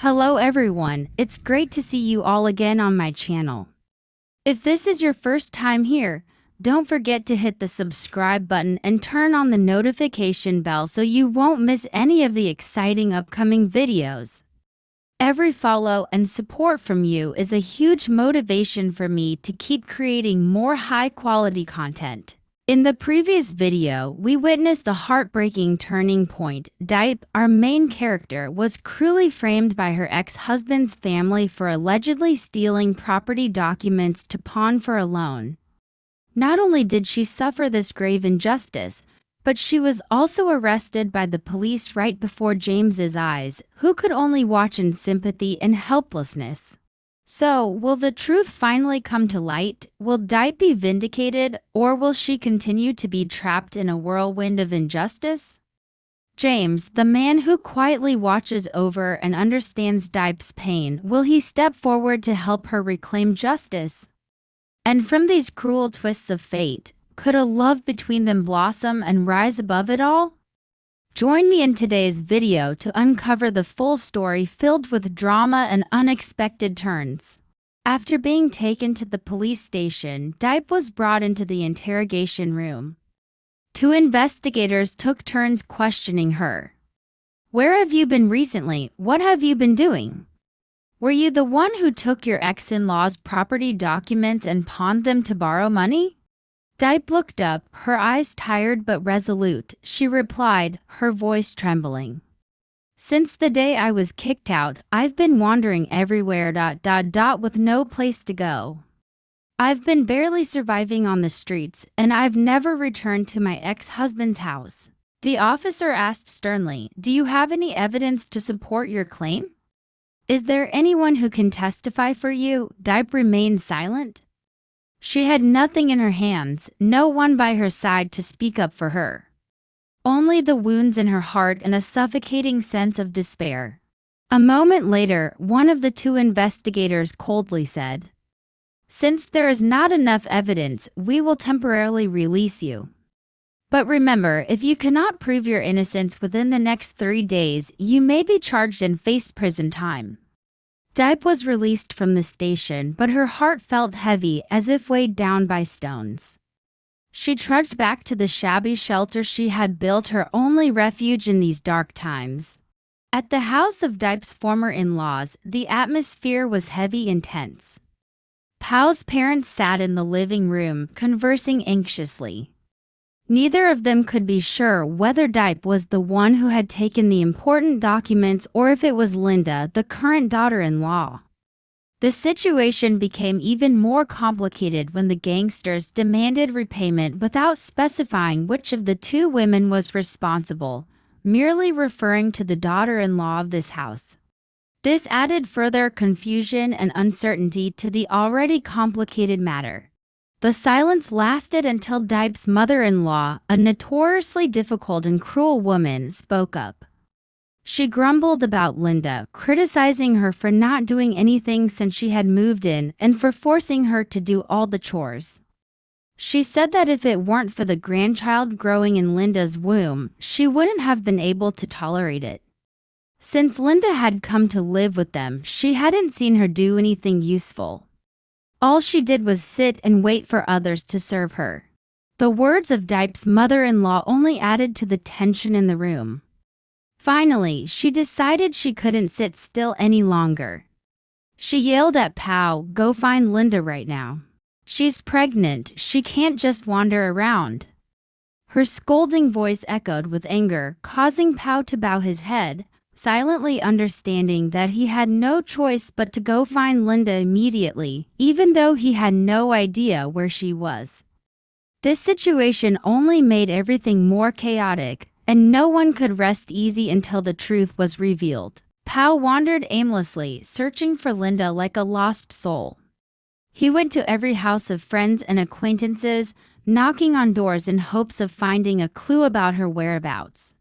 Hello everyone, it's great to see you all again on my channel. If this is your first time here, don't forget to hit the subscribe button and turn on the notification bell so you won't miss any of the exciting upcoming videos. Every follow and support from you is a huge motivation for me to keep creating more high-quality content. In the previous video, we witnessed a heartbreaking turning point. Dipe, our main character, was cruelly framed by her ex-husband's family for allegedly stealing property documents to pawn for a loan. Not only did she suffer this grave injustice, but she was also arrested by the police right before James's eyes, who could only watch in sympathy and helplessness. So, will the truth finally come to light? Will Dipe be vindicated, or will she continue to be trapped in a whirlwind of injustice? James, the man who quietly watches over and understands Dipe's pain, will he step forward to help her reclaim justice? And from these cruel twists of fate, could a love between them blossom and rise above it all? Join me in today's video to uncover the full story filled with drama and unexpected turns. After being taken to the police station, Dipe was brought into the interrogation room. Two investigators took turns questioning her. "Where have you been recently? What have you been doing? Were you the one who took your ex-in-law's property documents and pawned them to borrow money?" Dipe looked up, her eyes tired but resolute. She replied, her voice trembling. "Since the day I was kicked out, I've been wandering everywhere with no place to go. I've been barely surviving on the streets, and I've never returned to my ex-husband's house." The officer asked sternly, "Do you have any evidence to support your claim? Is there anyone who can testify for you?" Dipe remained silent. She had nothing in her hands, no one by her side to speak up for her. Only the wounds in her heart and a suffocating sense of despair. A moment later, one of the two investigators coldly said, "Since there is not enough evidence, we will temporarily release you. But remember, if you cannot prove your innocence within the next 3 days, you may be charged and face prison time." Dipe was released from the station, but her heart felt heavy as if weighed down by stones. She trudged back to the shabby shelter she had built, her only refuge in these dark times. At the house of Dipe's former in-laws, the atmosphere was heavy and tense. Pau's parents sat in the living room, conversing anxiously. Neither of them could be sure whether Dipe was the one who had taken the important documents or if it was Linda, the current daughter-in-law. The situation became even more complicated when the gangsters demanded repayment without specifying which of the two women was responsible, merely referring to the daughter-in-law of this house. This added further confusion and uncertainty to the already complicated matter. The silence lasted until Dipe's mother-in-law, a notoriously difficult and cruel woman, spoke up. She grumbled about Linda, criticizing her for not doing anything since she had moved in and for forcing her to do all the chores. She said that if it weren't for the grandchild growing in Linda's womb, she wouldn't have been able to tolerate it. Since Linda had come to live with them, she hadn't seen her do anything useful. All she did was sit and wait for others to serve her. The words of Dipe's mother-in-law only added to the tension in the room. Finally, she decided she couldn't sit still any longer. She yelled at Pau, "Go find Linda right now. She's pregnant, she can't just wander around." Her scolding voice echoed with anger, causing Pau to bow his head, silently understanding that he had no choice but to go find Linda immediately, even though he had no idea where she was. This situation only made everything more chaotic, and no one could rest easy until the truth was revealed. Pau wandered aimlessly, searching for Linda like a lost soul. He went to every house of friends and acquaintances, knocking on doors in hopes of finding a clue about her whereabouts.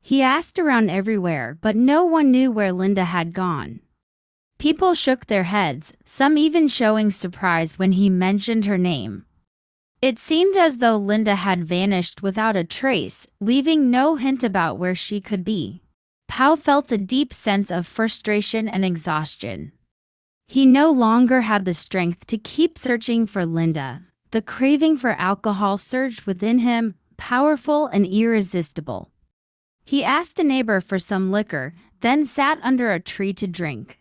He asked around everywhere, but no one knew where Linda had gone. People shook their heads, some even showing surprise when he mentioned her name. It seemed as though Linda had vanished without a trace, leaving no hint about where she could be. Pao felt a deep sense of frustration and exhaustion. He no longer had the strength to keep searching for Linda. The craving for alcohol surged within him, powerful and irresistible. He asked a neighbor for some liquor, then sat under a tree to drink.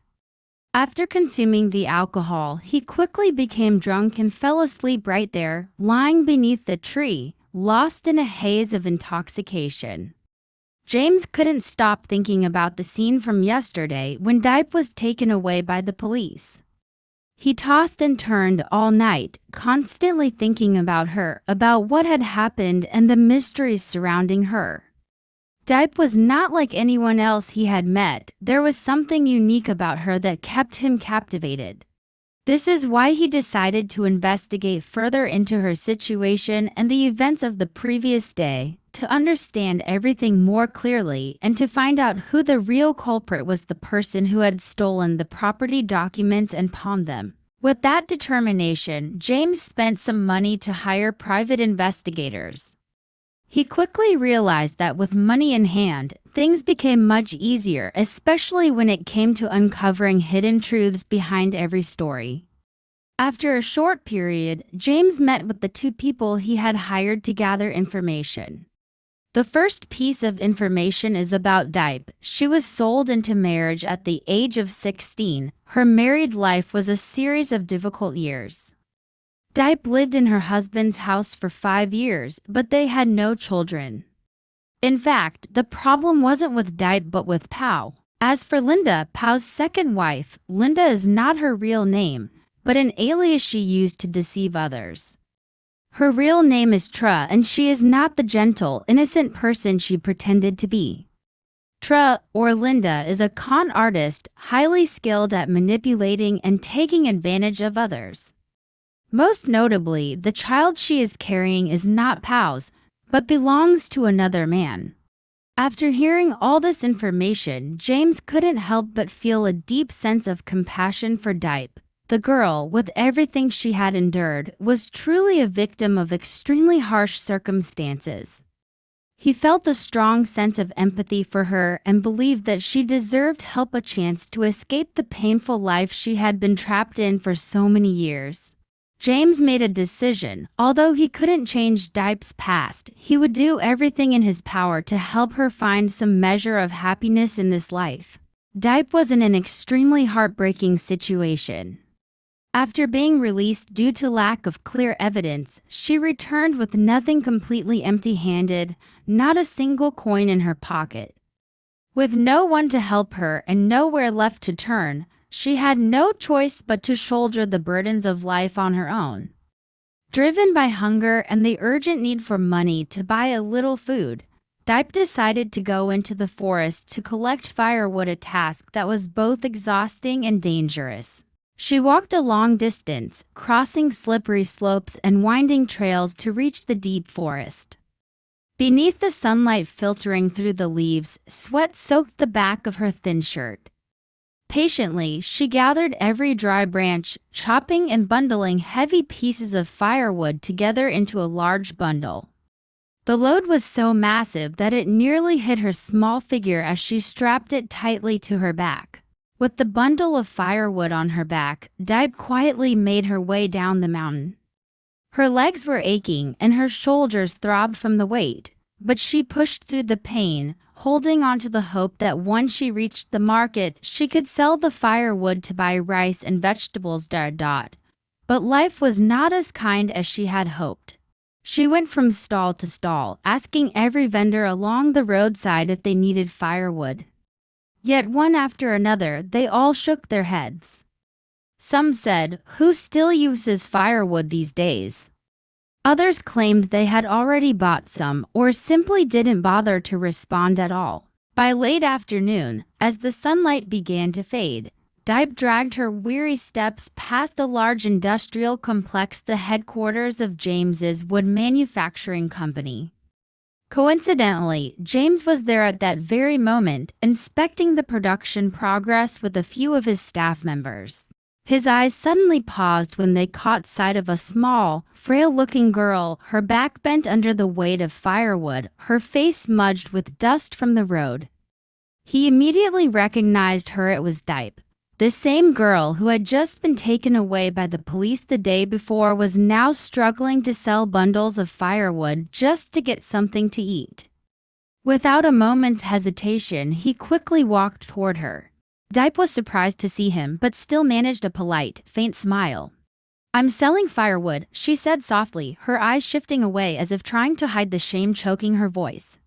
After consuming the alcohol, he quickly became drunk and fell asleep right there, lying beneath the tree, lost in a haze of intoxication. James couldn't stop thinking about the scene from yesterday when Dipe was taken away by the police. He tossed and turned all night, constantly thinking about her, about what had happened and the mysteries surrounding her. Dipe was not like anyone else he had met. There was something unique about her that kept him captivated. This is why he decided to investigate further into her situation and the events of the previous day, to understand everything more clearly and to find out who the real culprit was, the person who had stolen the property documents and pawned them. With that determination, James spent some money to hire private investigators. He quickly realized that with money in hand, things became much easier, especially when it came to uncovering hidden truths behind every story. After a short period, James met with the two people he had hired to gather information. The first piece of information is about Dipe. She was sold into marriage at the age of 16. Her married life was a series of difficult years. Dipe lived in her husband's house for 5 years, but they had no children. In fact, the problem wasn't with Dipe but with Pao. As for Linda, Pao's second wife, Linda is not her real name, but an alias she used to deceive others. Her real name is Tra, and she is not the gentle, innocent person she pretended to be. Tra, or Linda, is a con artist, highly skilled at manipulating and taking advantage of others. Most notably, the child she is carrying is not Pao's, but belongs to another man. After hearing all this information, James couldn't help but feel a deep sense of compassion for Dipe. The girl, with everything she had endured, was truly a victim of extremely harsh circumstances. He felt a strong sense of empathy for her and believed that she deserved help, a chance to escape the painful life she had been trapped in for so many years. James made a decision. Although he couldn't change Dipe's past, he would do everything in his power to help her find some measure of happiness in this life. Dipe was in an extremely heartbreaking situation. After being released due to lack of clear evidence, she returned with nothing, completely empty-handed, not a single coin in her pocket. With no one to help her and nowhere left to turn, she had no choice but to shoulder the burdens of life on her own. Driven by hunger and the urgent need for money to buy a little food, Dipe decided to go into the forest to collect firewood, a task that was both exhausting and dangerous. She walked a long distance, crossing slippery slopes and winding trails to reach the deep forest. Beneath the sunlight filtering through the leaves, sweat soaked the back of her thin shirt. Patiently, she gathered every dry branch, chopping and bundling heavy pieces of firewood together into a large bundle. The load was so massive that it nearly hit her small figure as she strapped it tightly to her back. With the bundle of firewood on her back, Dipe quietly made her way down the mountain. Her legs were aching and her shoulders throbbed from the weight, but she pushed through the pain, holding on to the hope that once she reached the market, she could sell the firewood to buy rice and vegetables. But life was not as kind as she had hoped. She went from stall to stall, asking every vendor along the roadside if they needed firewood. Yet one after another, they all shook their heads. Some said, "Who still uses firewood these days?" Others claimed they had already bought some or simply didn't bother to respond at all. By late afternoon, as the sunlight began to fade, Dipe dragged her weary steps past a large industrial complex, the headquarters of James's wood manufacturing company. Coincidentally, James was there at that very moment, inspecting the production progress with a few of his staff members. His eyes suddenly paused when they caught sight of a small, frail-looking girl, her back bent under the weight of firewood, her face smudged with dust from the road. He immediately recognized her. It was Dipe. The same girl who had just been taken away by the police the day before was now struggling to sell bundles of firewood just to get something to eat. Without a moment's hesitation, he quickly walked toward her. Dipe was surprised to see him, but still managed a polite, faint smile. "I'm selling firewood," she said softly, her eyes shifting away as if trying to hide the shame choking her voice.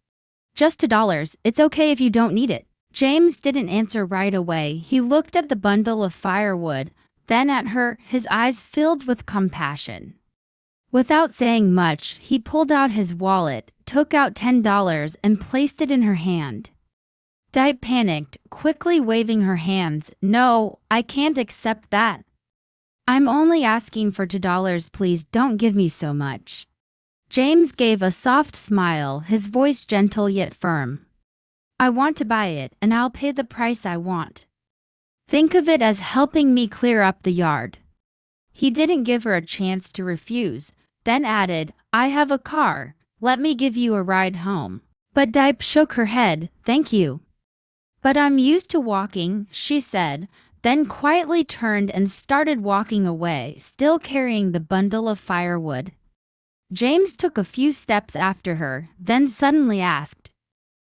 "Just $2. It's okay if you don't need it." James didn't answer right away. He looked at the bundle of firewood, then at her, his eyes filled with compassion. Without saying much, he pulled out his wallet, took out $10, and placed it in her hand. Dipe panicked, quickly waving her hands. "No, I can't accept that. I'm only asking for $2, please don't give me so much." James gave a soft smile, his voice gentle yet firm. "I want to buy it, and I'll pay the price I want. Think of it as helping me clear up the yard." He didn't give her a chance to refuse, then added, "I have a car. Let me give you a ride home." But Dipe shook her head. "Thank you. But I'm used to walking," she said, then quietly turned and started walking away, still carrying the bundle of firewood. James took a few steps after her, then suddenly asked,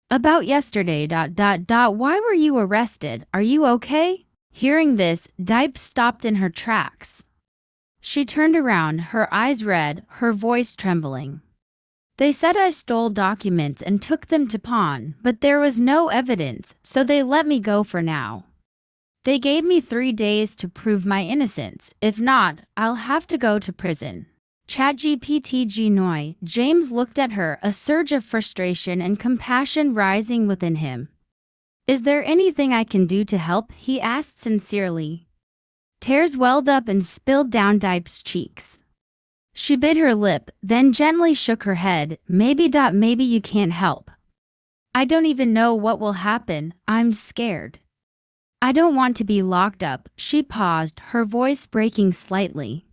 "About yesterday, why were you arrested? Are you okay?" Hearing this, Dipe stopped in her tracks. She turned around, her eyes red, her voice trembling. "They said I stole documents and took them to pawn, but there was no evidence, so they let me go for now. They gave me 3 days to prove my innocence. If not, I'll have to go to prison." ChatGPT Noi. James looked at her, a surge of frustration and compassion rising within him. "Is there anything I can do to help?" he asked sincerely. Tears welled up and spilled down Dipe's cheeks. She bit her lip, then gently shook her head. Maybe you can't help. I don't even know what will happen. I'm scared. I don't want to be locked up." She paused, her voice breaking slightly.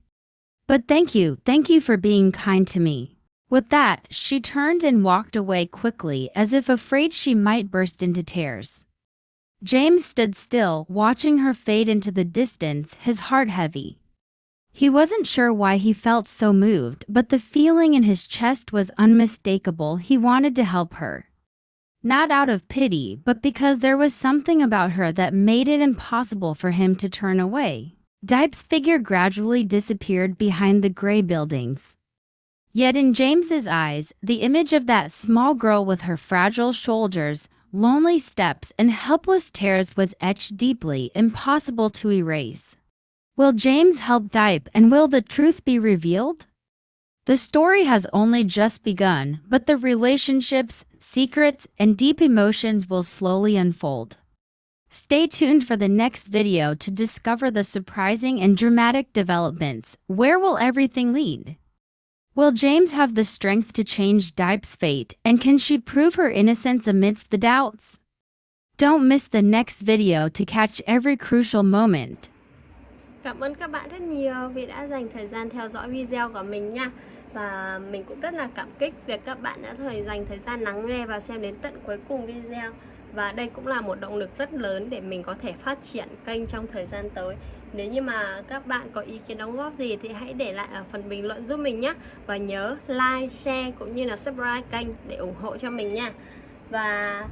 "But thank you for being kind to me." With that, she turned and walked away quickly, as if afraid she might burst into tears. James stood still, watching her fade into the distance, his heart heavy. He wasn't sure why he felt so moved, but the feeling in his chest was unmistakable. He wanted to help her. Not out of pity, but because there was something about her that made it impossible for him to turn away. Dipe's figure gradually disappeared behind the gray buildings. Yet in James's eyes, the image of that small girl with her fragile shoulders, lonely steps, and helpless tears was etched deeply, impossible to erase. Will James help Dipe, and will the truth be revealed? The story has only just begun, but the relationships, secrets, and deep emotions will slowly unfold. Stay tuned for the next video to discover the surprising and dramatic developments. Where will everything lead? Will James have the strength to change Dipe's fate, and can she prove her innocence amidst the doubts? Don't miss the next video to catch every crucial moment. Cảm ơn các bạn rất nhiều vì đã dành thời gian theo dõi video của mình nha. Và mình cũng rất là cảm kích việc các bạn đã dành thời gian lắng nghe và xem đến tận cuối cùng video. Và đây cũng là một động lực rất lớn để mình có thể phát triển kênh trong thời gian tới. Nếu như mà các bạn có ý kiến đóng góp gì thì hãy để lại ở phần bình luận giúp mình nhé. Và nhớ like, share cũng như là subscribe kênh để ủng hộ cho mình nha. Và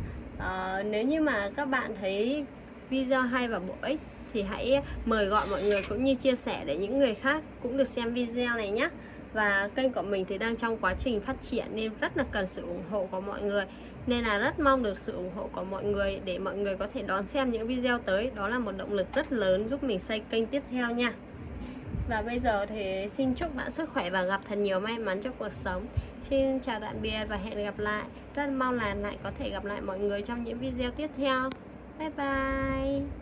nếu như mà các bạn thấy video hay và bổ ích thì hãy mời gọi mọi người cũng như chia sẻ để những người khác cũng được xem video này nhé. Và kênh của mình thì đang trong quá trình phát triển nên rất là cần sự ủng hộ của mọi người. Nên là rất mong được sự ủng hộ của mọi người để mọi người có thể đón xem những video tới. Đó là một động lực rất lớn giúp mình xây kênh tiếp theo nha. Và bây giờ thì xin chúc bạn sức khỏe và gặp thật nhiều may mắn trong cuộc sống. Xin chào tạm biệt và hẹn gặp lại. Rất mong là lại có thể gặp lại mọi người trong những video tiếp theo. Bye bye.